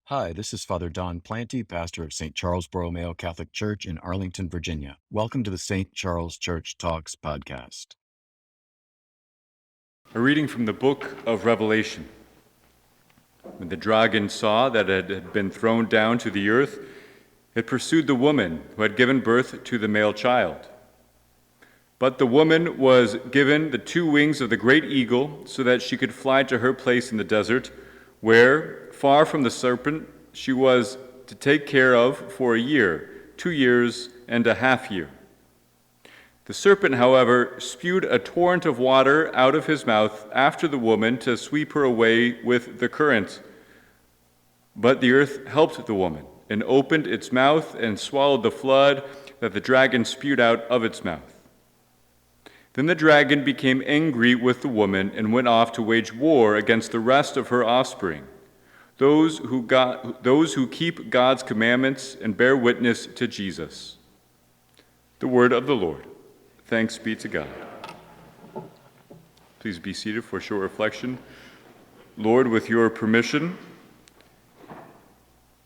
Hi, this is Father Don Planty, pastor of St. Charles Borromeo Catholic Church in Arlington, Virginia. Welcome to the St. Charles Church Talks podcast. A reading from the book of Revelation. When the dragon saw that it had been thrown down to the earth, it pursued the woman who had given birth to the male child. But the woman was given the 2 wings of the great eagle so that she could fly to her place in the desert, where, far from the serpent, she was to take care of for a year, 2 years and a half year. The serpent, however, spewed a torrent of water out of his mouth after the woman to sweep her away with the current. But the earth helped the woman and opened its mouth and swallowed the flood that the dragon spewed out of its mouth. Then the dragon became angry with the woman and went off to wage war against the rest of her offspring, those who keep God's commandments and bear witness to Jesus. The word of the Lord. Thanks be to God. Please be seated for a short reflection. Lord, with your permission.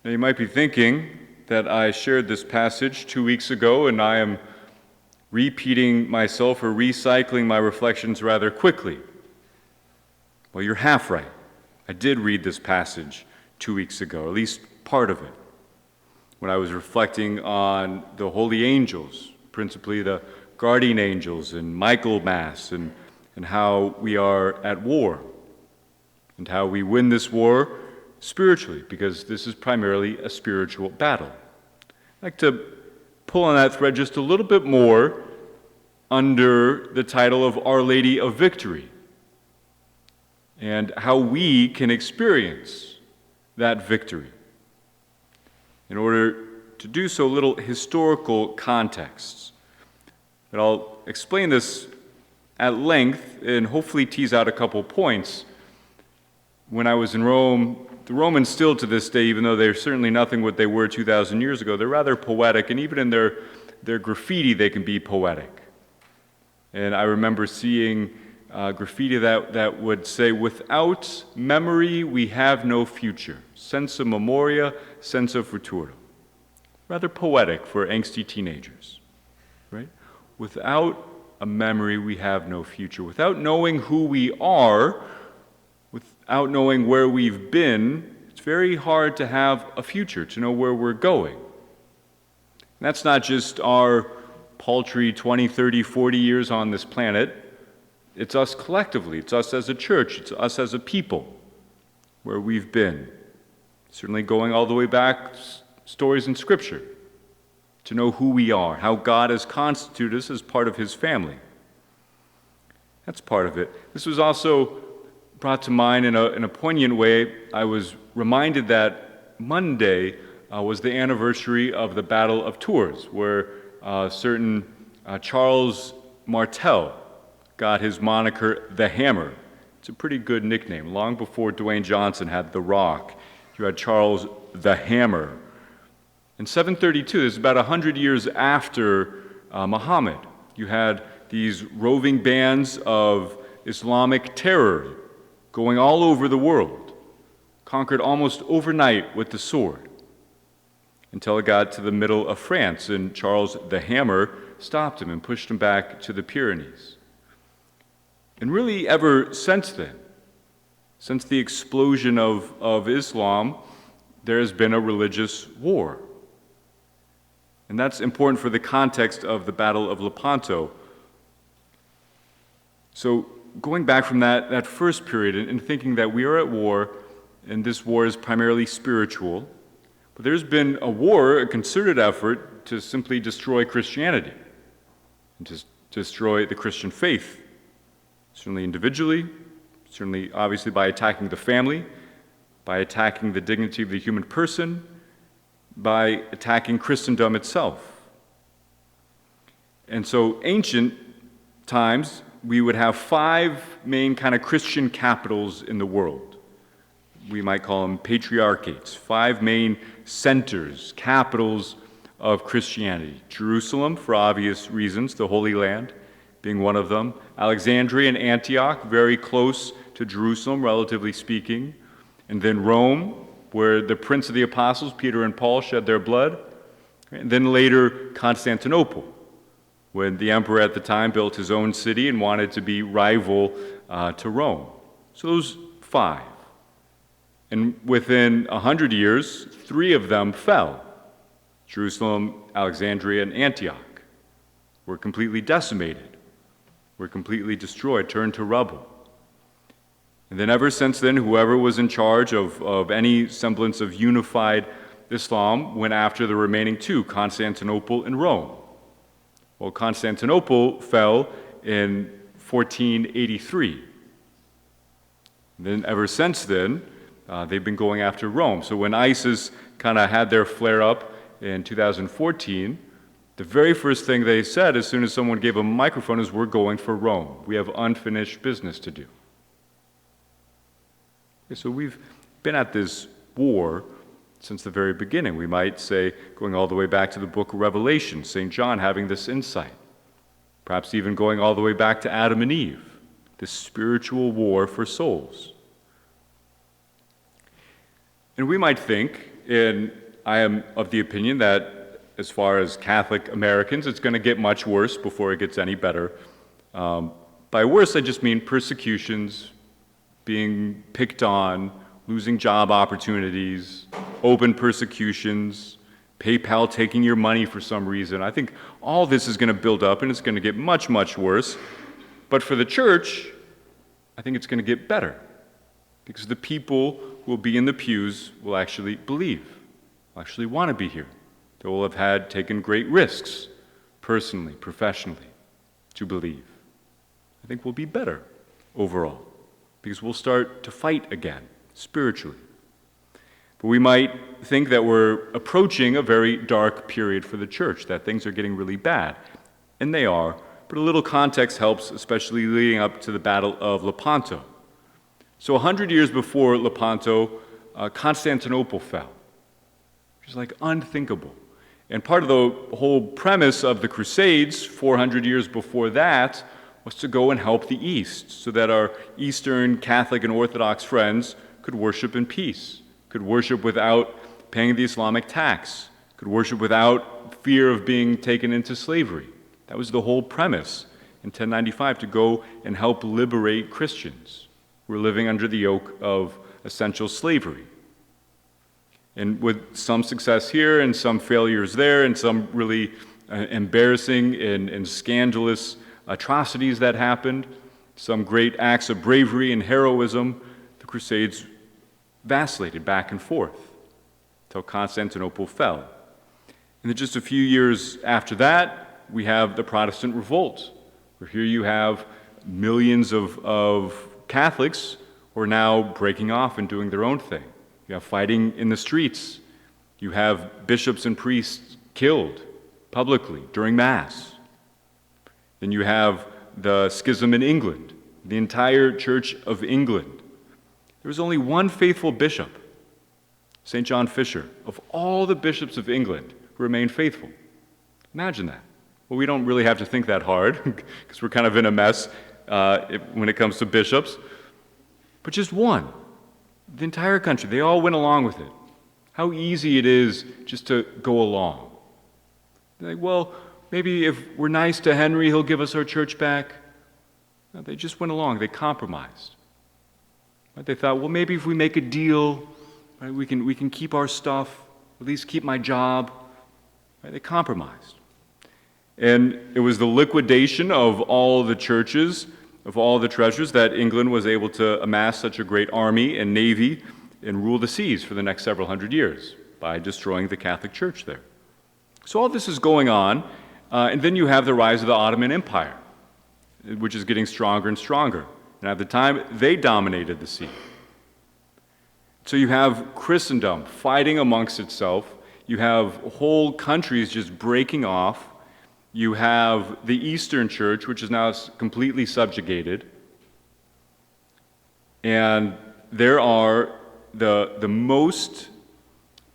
Now you might be thinking that I shared this passage 2 weeks ago and I am repeating myself or recycling my reflections rather quickly. Well, you're half right. I did read this passage 2 weeks ago, at least part of it, when I was reflecting on the holy angels, principally the guardian angels and Michaelmas, and how we are at war, and how we win this war spiritually, because this is primarily a spiritual battle. I'd like to pull on that thread just a little bit more under the title of Our Lady of Victory, and how we can experience that victory. In order to do so, a little historical context. But I'll explain this at length and hopefully tease out a couple points. When I was in Rome, the Romans still to this day, even though they're certainly nothing what they were 2,000 years ago, they're rather poetic, and even in their graffiti they can be poetic. And I remember seeing graffiti that would say, "Without memory we have no future. Senza memoria, senza futuro." Rather poetic for angsty teenagers, right? Without a memory we have no future. Without knowing who we are, without knowing where we've been, it's very hard to have a future, to know where we're going. And that's not just our paltry 20, 30, 40 years on this planet. It's us collectively. It's us as a church. It's us as a people, where we've been. Certainly going all the way back, stories in Scripture, to know who we are, how God has constituted us as part of his family. That's part of it. This was also brought to mind in a poignant way. I was reminded that Monday was the anniversary of the Battle of Tours, where certain Charles Martel got his moniker The Hammer. It's a pretty good nickname. Long before Dwayne Johnson had The Rock, you had Charles the Hammer. In 732, this is about 100 years after Muhammad, you had these roving bands of Islamic terror going all over the world, conquered almost overnight with the sword, until it got to the middle of France, and Charles the Hammer stopped him and pushed him back to the Pyrenees. And really ever since then, since the explosion of Islam, there has been a religious war. And that's important for the context of the Battle of Lepanto. So going back from that first period and thinking that we are at war, and this war is primarily spiritual, but there's been a war, a concerted effort to simply destroy Christianity, and to destroy the Christian faith, certainly individually, certainly obviously by attacking the family, by attacking the dignity of the human person, by attacking Christendom itself. And so ancient times, we would have 5 main kind of Christian capitals in the world. We might call them patriarchates, 5 main centers, capitals of Christianity. Jerusalem, for obvious reasons, the Holy Land being one of them. Alexandria and Antioch, very close to Jerusalem, relatively speaking. And then Rome, where the Prince of the Apostles, Peter and Paul, shed their blood. And then later, Constantinople, when the emperor at the time built his own city and wanted to be rival to Rome. So those 5. And within 100 years, 3 of them fell. Jerusalem, Alexandria, and Antioch were completely decimated, were completely destroyed, turned to rubble. And then ever since then, whoever was in charge of any semblance of unified Islam went after the remaining 2, Constantinople and Rome. Well, Constantinople fell in 1483. And then ever since then, they've been going after Rome. So when ISIS kind of had their flare-up in 2014, the very first thing they said as soon as someone gave them a microphone is, we're going for Rome. We have unfinished business to do. Okay, so we've been at this war since the very beginning. We might say, going all the way back to the book of Revelation, St. John having this insight. Perhaps even going all the way back to Adam and Eve, this spiritual war for souls. And we might think, and I am of the opinion that as far as Catholic Americans, it's going to get much worse before it gets any better. By worse, I just mean persecutions, being picked on, losing job opportunities, open persecutions, PayPal taking your money for some reason. I think all this is going to build up and it's going to get much, much worse. But for the church, I think it's going to get better because the people who will be in the pews will actually believe, will actually want to be here. They will have taken great risks, personally, professionally, to believe. I think we'll be better overall because we'll start to fight again, spiritually. But we might think that we're approaching a very dark period for the church, that things are getting really bad. And they are, but a little context helps, especially leading up to the Battle of Lepanto. So 100 years before Lepanto, Constantinople fell, which is like unthinkable. And part of the whole premise of the Crusades, 400 years before that, was to go and help the East, so that our Eastern Catholic and Orthodox friends could worship in peace, could worship without paying the Islamic tax, could worship without fear of being taken into slavery. That was the whole premise in 1095, to go and help liberate Christians who were living under the yoke of essential slavery. And with some success here and some failures there and some really embarrassing and scandalous atrocities that happened, some great acts of bravery and heroism, the Crusades vacillated back and forth until Constantinople fell. And then just a few years after that, we have the Protestant Revolt, where here you have millions of Catholics who are now breaking off and doing their own thing. You have fighting in the streets. You have bishops and priests killed publicly during Mass. Then you have the schism in England, the entire Church of England. There was only one faithful bishop, St. John Fisher, of all the bishops of England who remained faithful. Imagine that. Well, we don't really have to think that hard because we're kind of in a mess when it comes to bishops. But just one. The entire country, they all went along with it. How easy it is just to go along. They're like, well, maybe if we're nice to Henry, he'll give us our church back. No, they just went along. They compromised. Right? They thought, well, maybe if we make a deal, right, we can keep our stuff, at least keep my job. Right? They compromised. And it was the liquidation of all the churches, of all the treasures, that England was able to amass such a great army and navy and rule the seas for the next several hundred years by destroying the Catholic Church there. So all this is going on, and then you have the rise of the Ottoman Empire, which is getting stronger and stronger. And at the time, they dominated the sea. So you have Christendom fighting amongst itself. You have whole countries just breaking off. You have the Eastern Church, which is now completely subjugated. And there are the most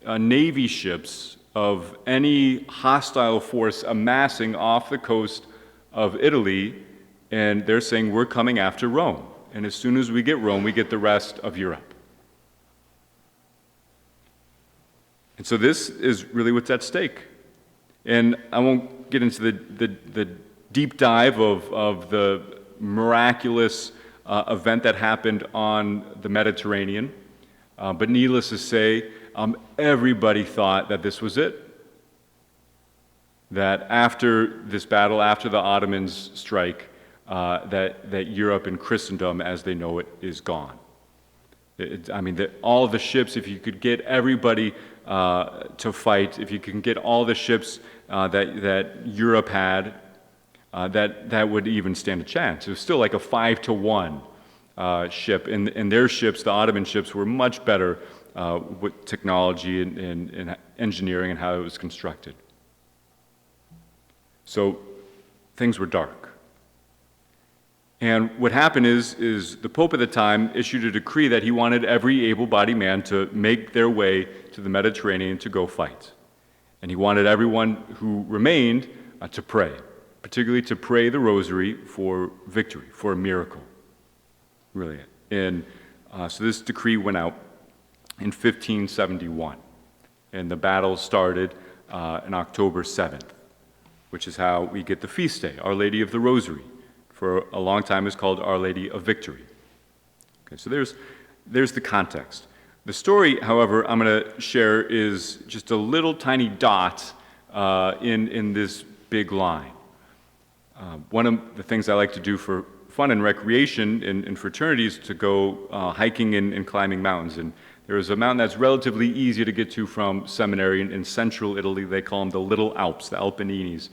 navy ships of any hostile force amassing off the coast of Italy, and they're saying, we're coming after Rome. And as soon as we get Rome, we get the rest of Europe. And so this is really what's at stake. And I won't get into the deep dive of the miraculous event that happened on the Mediterranean, but needless to say, everybody thought that this was it. That after this battle, after the Ottomans strike, that Europe and Christendom as they know it is gone. All of the ships, if you could get everybody to fight, if you can get all the ships that Europe had, that would even stand a chance. It was still like a 5-to-1 ship, and their ships, the Ottoman ships, were much better with technology and engineering and how it was constructed. So things were dark. And what happened is the Pope at the time issued a decree that he wanted every able-bodied man to make their way to the Mediterranean to go fight. And he wanted everyone who remained to pray, particularly to pray the rosary for victory, for a miracle, really. And so this decree went out in 1571, and the battle started on October 7th, which is how we get the feast day, Our Lady of the Rosary. For a long time is called Our Lady of Victory. Okay, so there's the context. The story, however, I'm going to share is just a little tiny dot in this big line. One of the things I like to do for fun and recreation in fraternities is to go hiking and climbing mountains. And there is a mountain that's relatively easy to get to from seminary in central Italy. They call them the Little Alps, the Alpeninis.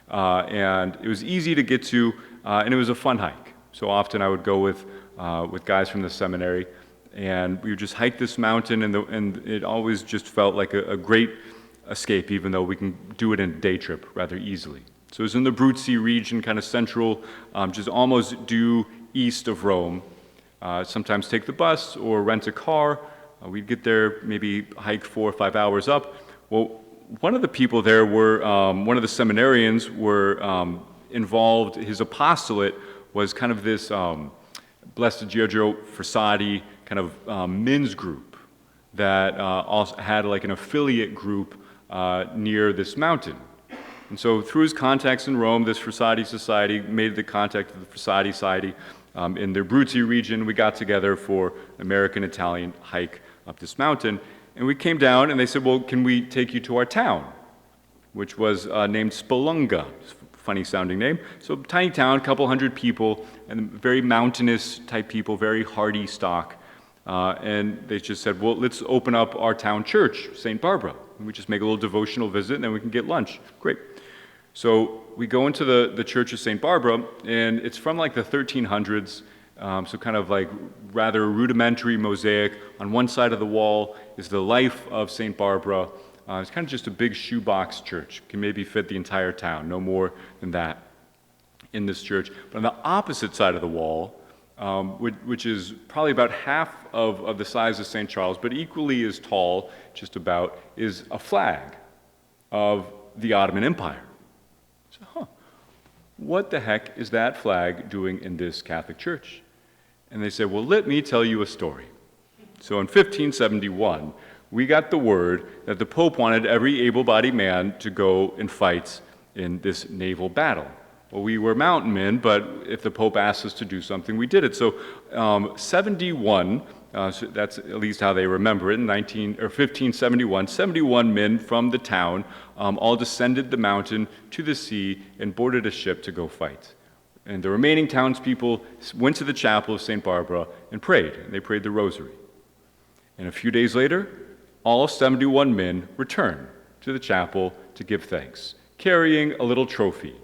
And it was easy to get to, and it was a fun hike. So often I would go with guys from the seminary, and we would just hike this mountain, and it always just felt like a great escape, even though we can do it in a day trip rather easily. So it was in the Abruzzi region, kind of central, just almost due east of Rome. Sometimes take the bus or rent a car. We'd get there, maybe hike 4 or 5 hours up. Well, one of the people there were, one of the seminarians were involved, his apostolate was kind of this Blessed Giorgio Frassati kind of men's group that also had like an affiliate group near this mountain. And so through his contacts in Rome, this Frassati Society made the contact of the Frassati Society in the Abruzzi region. We got together for an American-Italian hike up this mountain. And we came down, and they said, well, can we take you to our town, which was named Spelunga, funny-sounding name. So tiny town, couple hundred people, and very mountainous-type people, very hardy stock. And they just said, well, let's open up our town church, St. Barbara. And we just make a little devotional visit, and then we can get lunch. Great. So we go into the Church of St. Barbara, and it's from like the 1300s, so kind of like rather rudimentary mosaic. On one side of the wall is the life of St. Barbara. It's kind of just a big shoebox church. Can maybe fit the entire town, no more than that in this church. But on the opposite side of the wall, which is probably about half of the size of St. Charles, but equally as tall, just about, is a flag of the Ottoman Empire. So, what the heck is that flag doing in this Catholic church? And they said, well, let me tell you a story. So in 1571, we got the word that the Pope wanted every able-bodied man to go and fight in this naval battle. Well, we were mountain men, but if the Pope asked us to do something, we did it. So 71, so that's at least how they remember it, in 1571, 71 men from the town all descended the mountain to the sea and boarded a ship to go fight. And the remaining townspeople went to the chapel of St. Barbara and prayed. And they prayed the rosary. And a few days later, all 71 men returned to the chapel to give thanks, carrying a little trophy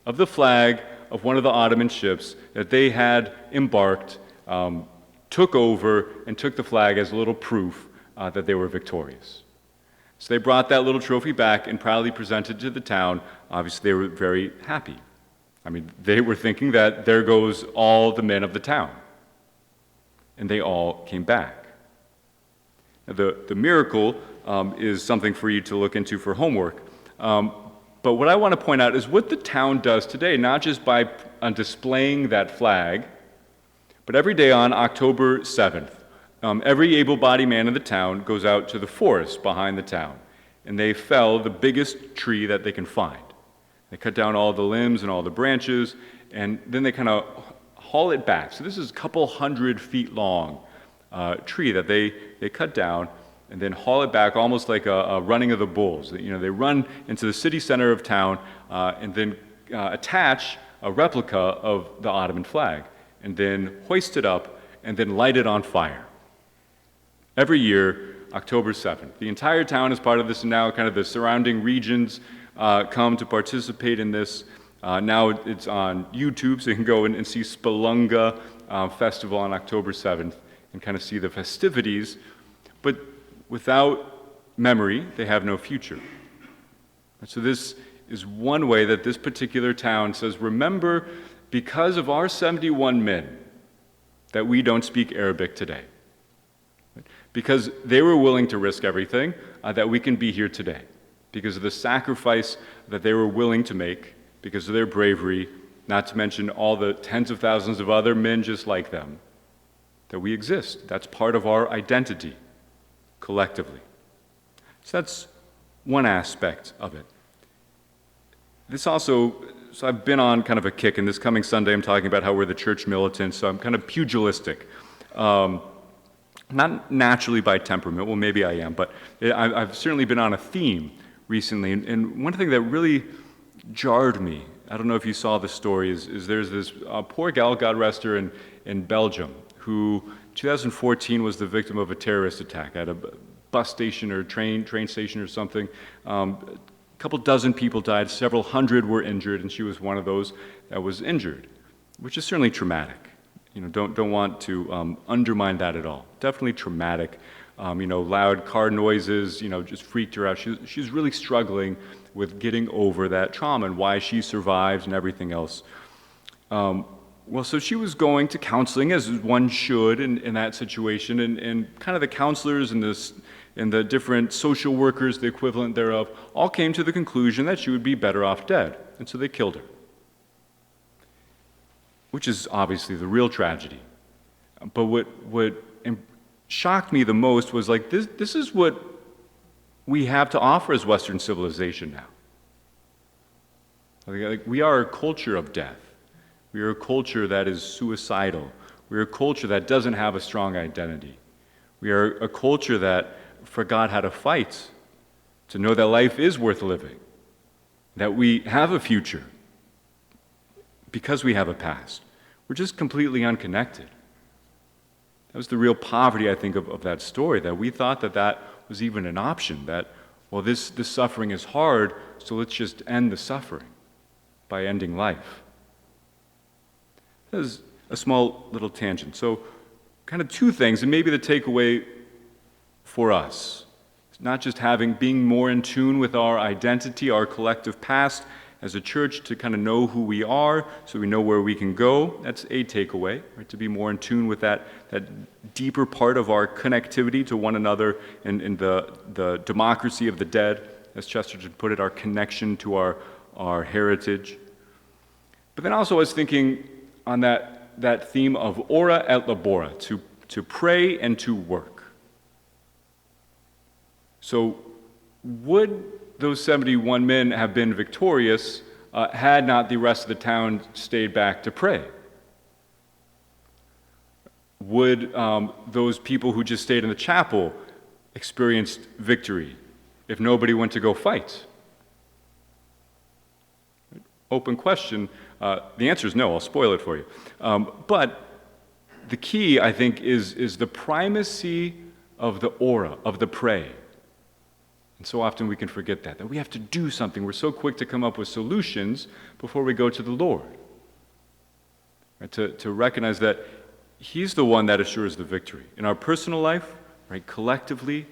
of the flag of one of the Ottoman ships that they had embarked, took over, and took the flag as a little proof that they were victorious. So they brought that little trophy back and proudly presented to the town. Obviously, they were very happy. I mean, they were thinking that there goes all the men of the town. And they all came back. Now, the miracle is something for you to look into for homework. But what I want to point out is what the town does today, not just by displaying that flag, but every day on October 7th, every able-bodied man in the town goes out to the forest behind the town, and they fell the biggest tree that they can find. They cut down all the limbs and all the branches, and then they kind of haul it back. So this is a couple 100 feet long tree that they cut down and then haul it back, almost like a running of the bulls. They run into the city center of town and then attach a replica of the Ottoman flag, and then hoist it up and then light it on fire. Every year, October 7th. The entire town is part of this, and now kind of the surrounding regions come to participate in this. Now it's on YouTube, so you can go and see Spelunga Festival on October 7th and kind of see the festivities. But without memory, they have no future. And so this is one way that this particular town says, remember, because of our 71 men, that we don't speak Arabic today. Because they were willing to risk everything, that we can be here today. Because of the sacrifice that they were willing to make, because of their bravery, not to mention all the tens of thousands of other men just like them, that we exist. That's part of our identity, collectively. So that's one aspect of it. This also, so I've been on kind of a kick, and this coming Sunday I'm talking about how we're the church militant, so I'm kind of pugilistic. Not naturally by temperament, well maybe I am, but I've certainly been on a theme recently, and one thing that really jarred me, I don't know if you saw the story, is there's this poor gal, God rest her, in Belgium, who 2014 was the victim of a terrorist attack at a bus station or train station or something. A couple dozen people died, several hundred were injured, and she was one of those that was injured, which is certainly traumatic. Don't want to undermine that at all. Definitely traumatic. Loud car noises, just freaked her out. She's really struggling with getting over that trauma and why she survived and everything else. So she was going to counseling, as one should in that situation, and kind of the counselors and the different social workers, the equivalent thereof, all came to the conclusion that she would be better off dead, and so they killed her. Which is obviously the real tragedy. But what shocked me the most was this is what we have to offer as Western civilization now. We are a culture of death. We are a culture that is suicidal. We are a culture that doesn't have a strong identity. We are a culture that forgot how to fight, to know that life is worth living, that we have a future because we have a past. We're just completely unconnected. That was the real poverty, I think, of that story, that we thought that was even an option, that, this suffering is hard, so let's just end the suffering by ending life. That is a small little tangent. So kind of two things, and maybe the takeaway for us, not just being more in tune with our identity, our collective past, as a church, to kind of know who we are so we know where we can go. That's a takeaway, right? To be more in tune with that deeper part of our connectivity to one another in the democracy of the dead, as Chesterton put it, our connection to our heritage. But then also I was thinking on that theme of ora et labora, to pray and to work. So would those 71 men have been victorious had not the rest of the town stayed back to pray? Would those people who just stayed in the chapel experienced victory if nobody went to go fight? Open question. The answer is no. I'll spoil it for you. But the key, I think, is the primacy of the ora, of the pray. And so often we can forget that we have to do something. We're so quick to come up with solutions before we go to the Lord. Right? To recognize that He's the one that assures the victory. In our personal life, right, collectively,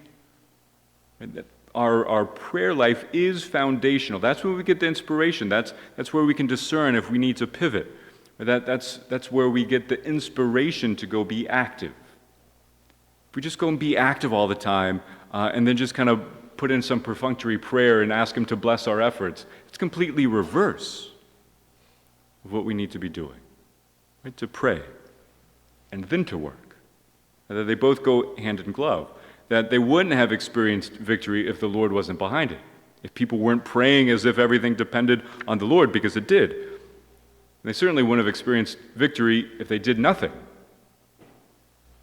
right, that our prayer life is foundational. That's where we get the inspiration. That's where we can discern if we need to pivot. That's where we get the inspiration to go be active. If we just go and be active all the time and then just kind of put in some perfunctory prayer and ask Him to bless our efforts, it's completely reverse of what we need to be doing. Right? To pray and then to work. that they both go hand in glove, that they wouldn't have experienced victory if the Lord wasn't behind it, if people weren't praying as if everything depended on the Lord, because it did. And they certainly wouldn't have experienced victory if they did nothing,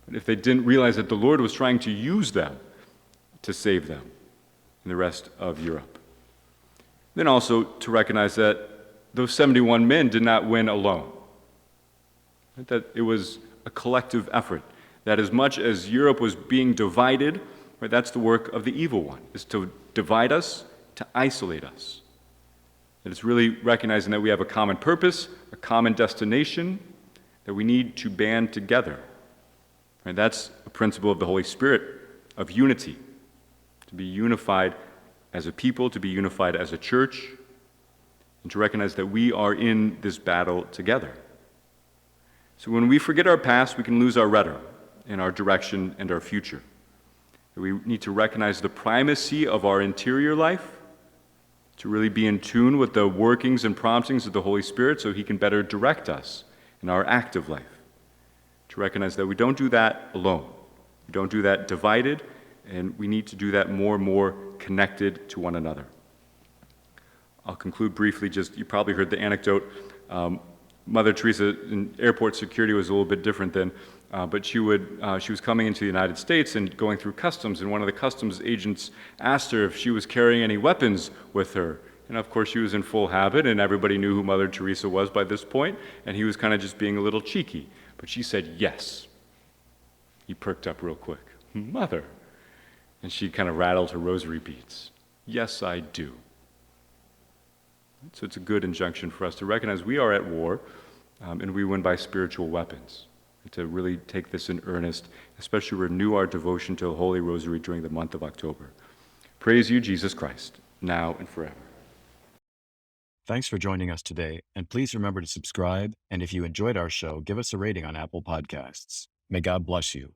and if they didn't realize that the Lord was trying to use them to save them and the rest of Europe. Then also to recognize that those 71 men did not win alone, right? That it was a collective effort, that as much as Europe was being divided, right, that's the work of the evil one, is to divide us, to isolate us. That it's really recognizing that we have a common purpose, a common destination, that we need to band together. Right? That's a principle of the Holy Spirit, of unity, to be unified as a people, to be unified as a church, and to recognize that we are in this battle together. So when we forget our past, we can lose our rudder and our direction and our future. We need to recognize the primacy of our interior life, to really be in tune with the workings and promptings of the Holy Spirit so he can better direct us in our active life. To recognize that we don't do that alone. We don't do that divided, and we need to do that more and more connected to one another. I'll conclude briefly. You probably heard the anecdote. Mother Teresa in airport security was a little bit different then, but she was coming into the United States and going through customs, and one of the customs agents asked her if she was carrying any weapons with her. And of course, she was in full habit, and everybody knew who Mother Teresa was by this point, and he was kind of just being a little cheeky. But she said, yes. He perked up real quick. Mother. And she kind of rattled her rosary beads. Yes, I do. So it's a good injunction for us to recognize we are at war, and we win by spiritual weapons. To really take this in earnest, especially renew our devotion to the Holy Rosary during the month of October. Praise you, Jesus Christ, now and forever. Thanks for joining us today, and please remember to subscribe, and if you enjoyed our show, give us a rating on Apple Podcasts. May God bless you.